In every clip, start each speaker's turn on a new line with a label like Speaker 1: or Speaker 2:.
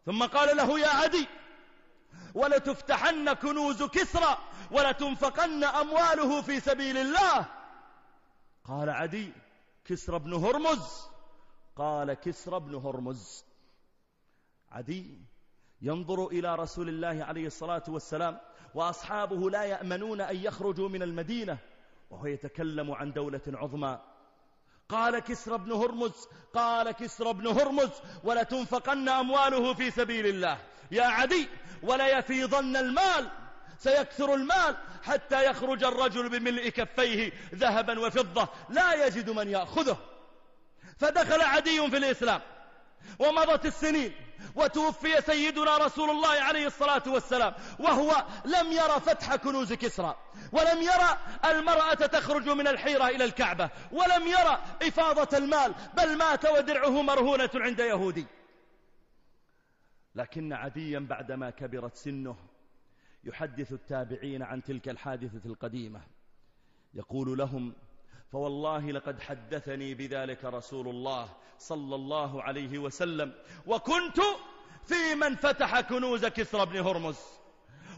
Speaker 1: ثم قال له: يا عدي، ولتفتحن كنوز كسرى ولتنفقن أمواله في سبيل الله. قال عدي: كسرى بن هرمز؟ قال: كسرى بن هرمز. عدي ينظر إلى رسول الله عليه الصلاة والسلام وأصحابه لا يأمنون أن يخرجوا من المدينة، وهو يتكلم عن دولة عظمى. قال: كسرى بن هرمز؟ قال: كسرى بن هرمز، ولتنفقن أمواله في سبيل الله. يا عدي، وليفيضن المال، سيكثر المال حتى يخرج الرجل بملء كفيه ذهبا وفضة لا يجد من يأخذه. فدخل عدي في الإسلام، ومضت السنين، وتوفي سيدنا رسول الله عليه الصلاة والسلام وهو لم يرى فتح كنوز كسرى، ولم يرى المرأة تخرج من الحيرة إلى الكعبة، ولم يرى إفاضة المال، بل مات ودرعه مرهونة عند يهودي. لكن عديا بعدما كبرت سنه يحدث التابعين عن تلك الحادثة القديمة، يقول لهم: فوالله لقد حدثني بذلك رسول الله صلى الله عليه وسلم، وكنت في من فتح كنوز كسرى بن هرمز،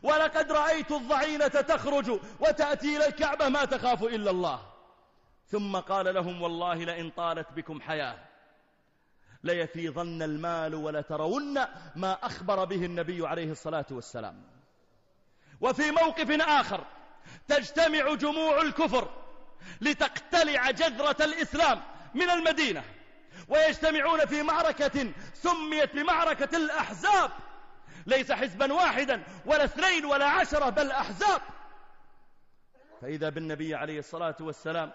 Speaker 1: ولقد رأيت الضعينة تخرج وتأتي إلى الكعبة ما تخاف إلا الله. ثم قال لهم: والله لئن طالت بكم حياة ليفيضن المال ولترون ما أخبر به النبي عليه الصلاة والسلام. وفي موقف آخر تجتمع جموع الكفر لتقتلع جذرة الإسلام من المدينة، ويجتمعون في معركة سميت بمعركة الأحزاب، ليس حزبا واحدا ولا 2 ولا 10 بل أحزاب. فإذا بالنبي عليه الصلاة والسلام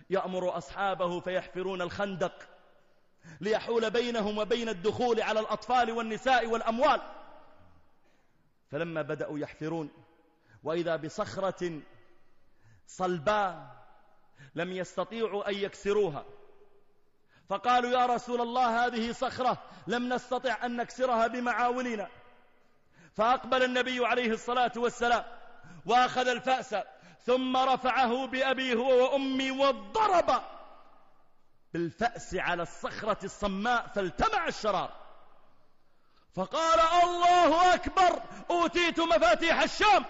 Speaker 1: يأمر أصحابه فيحفرون الخندق ليحول بينهم وبين الدخول على الأطفال والنساء والأموال. فلما بدأوا يحفرون وإذا بصخرة صلباء لم يستطيعوا أن يكسروها، فقالوا: يا رسول الله، هذه صخرة لم نستطع أن نكسرها بمعاولنا. فأقبل النبي عليه الصلاة والسلام وأخذ الفأس ثم رفعه بأبيه وأمي وضرب بالفأس على الصخرة الصماء فالتمع الشرار، فقال: الله أكبر، أوتيت مفاتيح الشام.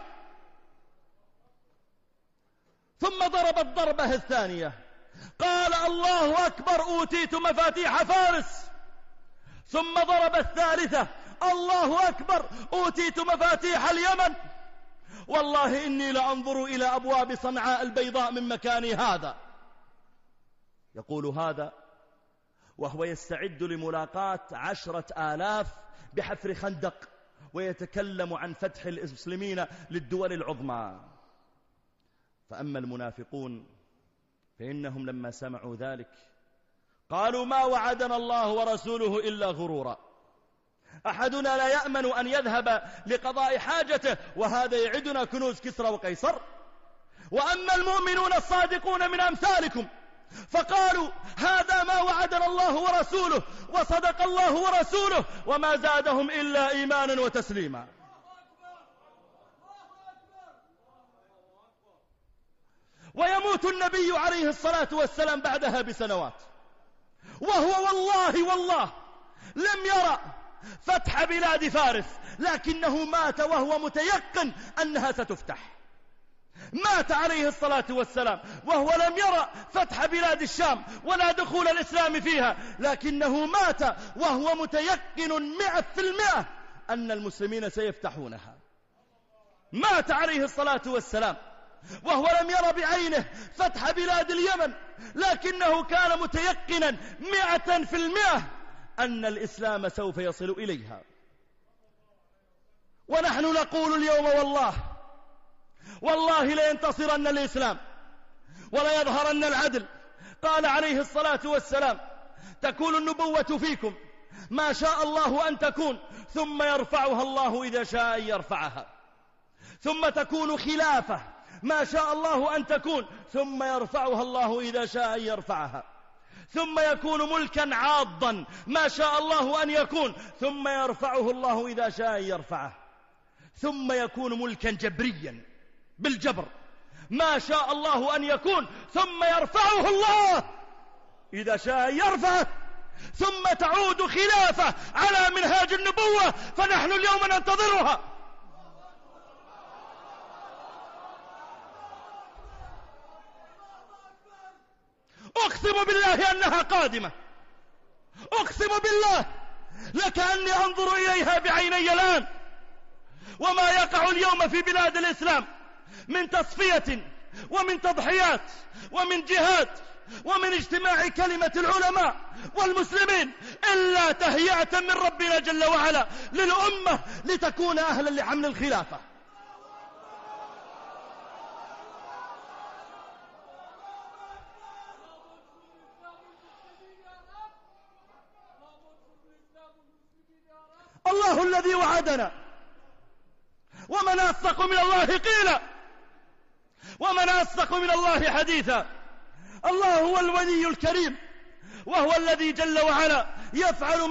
Speaker 1: ثم ضرب الضربة الثانية، قال: الله أكبر، أوتيت مفاتيح فارس. ثم ضرب الثالثة، الله أكبر، أوتيت مفاتيح اليمن. والله إني لأنظر إلى أبواب صنعاء البيضاء من مكاني هذا. يقول هذا وهو يستعد لملاقاة 10,000 بحفر خندق، ويتكلم عن فتح المسلمين للدول العظمى. فأما المنافقون فإنهم لما سمعوا ذلك قالوا: ما وعدنا الله ورسوله إلا غرورا، أحدنا لا يأمن أن يذهب لقضاء حاجته وهذا يعدنا كنوز كسرى وقيصر. وأما المؤمنون الصادقون من أمثالكم فقالوا: هذا ما وعدنا الله ورسوله، وصدق الله ورسوله، وما زادهم إلا إيمانا وتسليما. ويموت النبي عليه الصلاة والسلام بعدها بسنوات، وهو والله لم يرى فتح بلاد فارس، لكنه مات وهو متيقن أنها ستفتح. مات عليه الصلاة والسلام وهو لم يرى فتح بلاد الشام ولا دخول الإسلام فيها، لكنه مات وهو متيقن 100% أن المسلمين سيفتحونها. مات عليه الصلاة والسلام وهو لم يرى بعينه فتح بلاد اليمن، لكنه كان متيقنا 100% أن الإسلام سوف يصل إليها. ونحن نقول اليوم والله لينتصرن الإسلام ولا يظهرن العدل. قال عليه الصلاة والسلام: تكون النبوة فيكم ما شاء الله أن تكون، ثم يرفعها الله إذا شاء أن يرفعها. ثم تكون خلافة ما شاء الله أن تكون، ثم يرفعها الله إذا شاء أن يرفعها. ثم يكون ملكا عاضا ما شاء الله أن يكون، ثم يرفعه الله إذا شاء أن يرفعه. ثم يكون ملكا جبريا بالجبر ما شاء الله أن يكون، ثم يرفعه الله إذا شاء أن يرفعه. ثم تعود خلافة على منهاج تاج النبوة، فنحن اليوم ننتظرها. أقسم بالله أنها قادمة، أقسم بالله لكأني أنظر إليها بعيني الآن. وما يقع اليوم في بلاد الإسلام من تصفية ومن تضحيات ومن جهاد ومن اجتماع كلمة العلماء والمسلمين إلا تهيئة من ربنا جل وعلا للأمة لتكون أهلا لحمل الخلافة. الله الذي وعدنا، ومن أصدق من الله قيلا، ومن أصدق من الله حديثا. الله هو الولي الكريم، وهو الذي جل وعلا يفعل